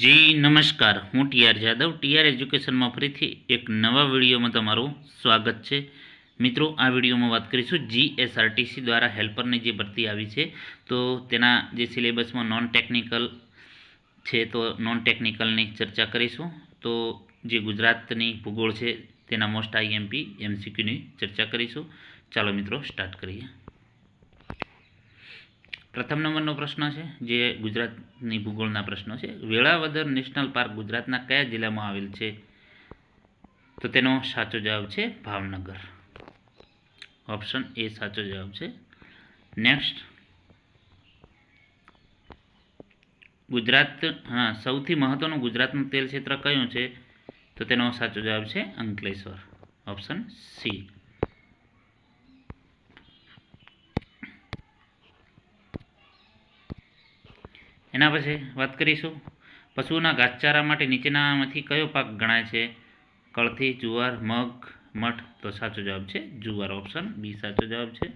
જી નમસ્કાર, હું TR Jadav TR એજ્યુકેશનમાં ફરીથી એક નવા વિડીયોમાં તમારું સ્વાગત છે. મિત્રો, આ વિડીયોમાં વાત કરીશું જીએસઆરટીસી દ્વારા હેલ્પરની જે ભરતી આવી છે તો તેના જે સિલેબસમાં નોન ટેકનિકલ છે તો નોન ટેકનિકલની ચર્ચા કરીશું. તો જે ગુજરાતની ભૂગોળ છે તેના મોસ્ટ આઈએમપી એમસીક્યુની ચર્ચા કરીશું. ચાલો મિત્રો સ્ટાર્ટ કરીએ. પ્રથમ નંબરનો પ્રશ્ન છે જે ગુજરાતની ભૂગોળના પ્રશ્નો છે. વેળાવદર નેશનલ પાર્ક ગુજરાતના કયા જિલ્લામાં આવેલ છે? તો તેનો સાચો જવાબ છે ભાવનગર. ઓપ્શન એ સાચો જવાબ છે. નેક્સ્ટ, સૌથી મહત્વનું ગુજરાતનું તેલ ક્ષેત્ર કયું છે? તો તેનો સાચો જવાબ છે અંકલેશ્વર. Option C. એના પછી વાત કરીશું પશુઓના ઘાસચારા માટે નીચેનામાંથી કયો પાક ગણાય છે? કળથી, જુવાર, મગ, મઠ. તો સાચો જવાબ છે જુવાર. ઓપ્શન બી સાચો જવાબ છે.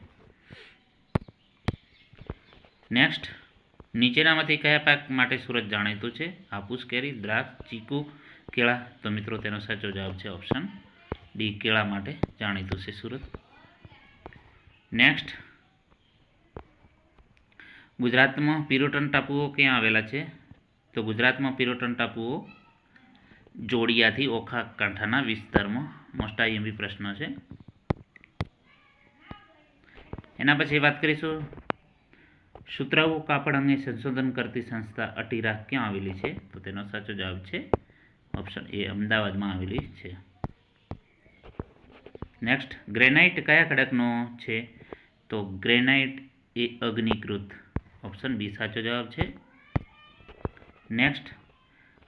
નેક્સ્ટ, નીચેનામાંથી કયા પાક માટે સુરત જાણીતું છે? હાપુસ, કેરી, દ્રાક્ષ, ચીકુ, કેળા. તો મિત્રો તેનો સાચો જવાબ છે ઓપ્શન ડી, કેળા માટે જાણીતું છે સુરત. નેક્સ્ટ, ગુજરાતમાં પિરોટન ટાપુઓ ક્યાં આવેલા છે? તો ગુજરાતમાં પિરોટન ટાપુઓ જોડિયાથી ઓખા કાંઠાના વિસ્તારમાં. મોસ્ટ આઈએમપી પ્રશ્ન છે. એના પછી વાત કરીશું સુતરાઉ કાપડ અંગે સંશોધન કરતી સંસ્થા અટીરા ક્યાં આવેલી છે? તો તેનો સાચો જવાબ છે ઓપ્શન એ, અમદાવાદમાં આવેલી છે. નેક્સ્ટ, ગ્રેનાઇટ કયા ખડકનો છે? તો ગ્રેનાઇટ એ અગ્નિકૃત. ઓપ્શન બી સાચો જવાબ છે. નેક્સ્ટ,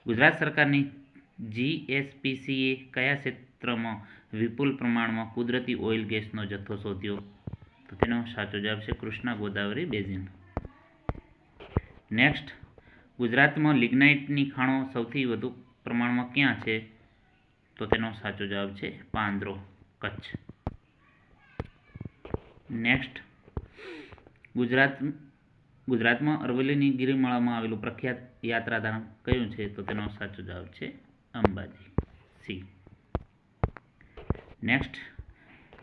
ગુજરાત સરકારની જીએસપીસીએ કયા ક્ષેત્રમાં વિપુલ પ્રમાણમાં કુદરતી ઓઇલ ગેસનો જથ્થો શોધ્યો? તો તેનો સાચો જવાબ છે કૃષ્ણા ગોદાવરી બેઝિન. નેક્સ્ટ, ગુજરાતમાં લિગ્નાઇટની ખાણો સૌથી વધુ પ્રમાણમાં ક્યાં છે? તો તેનો સાચો જવાબ છે પાંદરો, કચ્છ. નેક્સ્ટ, ગુજરાતમાં અરવલ્લીની ગિરિમાળામાં આવેલું પ્રખ્યાત યાત્રાધામ કયું છે? તો તેનો સાચો જવાબ છે અંબાજી, સી. નેક્સ્ટ,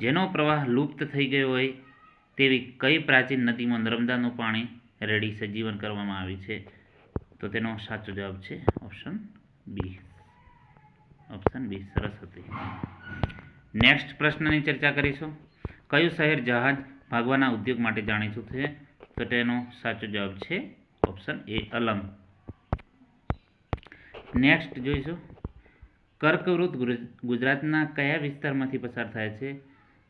જેનો પ્રવાહ લુપ્ત થઈ ગયો હોય તેવી કઈ પ્રાચીન નદીમાં નર્મદાનું પાણી રેડી સજીવન કરવામાં આવી છે? તો તેનો સાચો જવાબ છે option B. Option B Saraswati. Next પ્રશ્નની ચર્ચા કરીશું. કયું શહેર જહાજ ભાગવાના ઉદ્યોગ માટે જાણીતું છે? તો તેનો સાચો જવાબ છે ઓપ્શન એ, અલંગ. નેક્સ્ટ જોઈશું કર્કવૃત ગુજરાતના કયા વિસ્તારમાંથી પસાર થાય છે?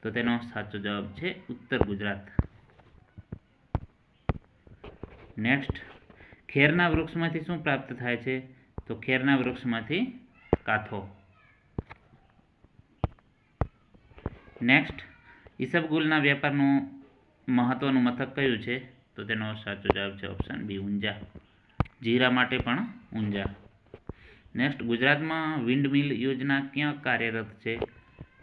તો તેનો સાચો જવાબ છે ઉત્તર ગુજરાત. નેક્સ્ટ, ખેરના વૃક્ષમાંથી શું પ્રાપ્ત થાય છે? તો ખેરના વૃક્ષમાંથી કાથો. નેક્સ્ટ, ઈસબગુલના વેપારનું મહત્વનું મથક કયું છે? તો તેનો સાચો જવાબ છે ઓપ્શન બી, ઊંઝા. જીરા માટે પણ ઊંઝા. નેક્સ્ટ, ગુજરાતમાં વિન્ડ મિલ યોજના ક્યાં કાર્યરત છે?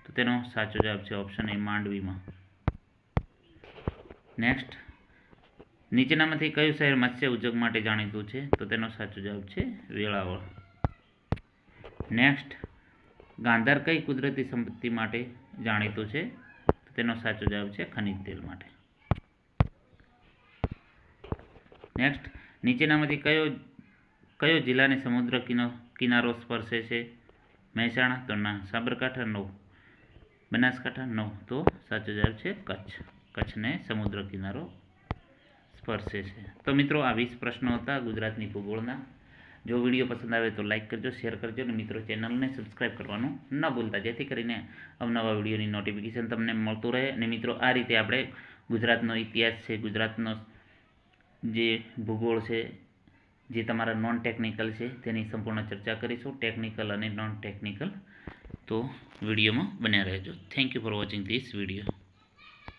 તો તેનો સાચો જવાબ છે ઓપ્શન એ, માંડવીમાં. નેક્સ્ટ, નીચેનામાંથી કયું શહેર મત્સ્ય ઉદ્યોગ માટે જાણીતું છે? તો તેનો સાચો જવાબ છે વેળાવળ. નેક્સ્ટ, ગાંધાર કઈ કુદરતી સંપત્તિ માટે જાણીતું છે? તો તેનો સાચો જવાબ છે ખનિજ તેલ માટે. નેક્સ્ટ, નીચેનામાંથી કયો જિલ્લાને સમુદ્ર કિનારો સ્પર્શે છે? મહેસાણા? તો ના. સાબરકાંઠા? નો. બનાસકાંઠા? નો. તો સાચો જવાબ છે કચ્છ. કચ્છને સમુદ્ર કિનારો સ્પર્શે છે. તો મિત્રો, આ 20 પ્રશ્નો હતા ગુજરાતની ભૂગોળના. જો વિડીયો પસંદ આવે તો લાઇક કરજો, શેર કરજો અને મિત્રો ચેનલને સબસ્ક્રાઈબ કરવાનું ન ભૂલતા, જેથી કરીને અવનવા વિડીયોની નોટિફિકેશન તમને મળતું રહે. અને મિત્રો, આ રીતે આપણે ગુજરાતનો ઇતિહાસ છે, ગુજરાતનો જે ભૂગોળ છે, જે તમારા નોન ટેકનિકલ છે તેની સંપૂર્ણ ચર્ચા કરીશું, ટેકનિકલ અને નોન ટેકનિકલ. તો વિડીયોમાં બન્યા રહેજો. Thank you for watching this video.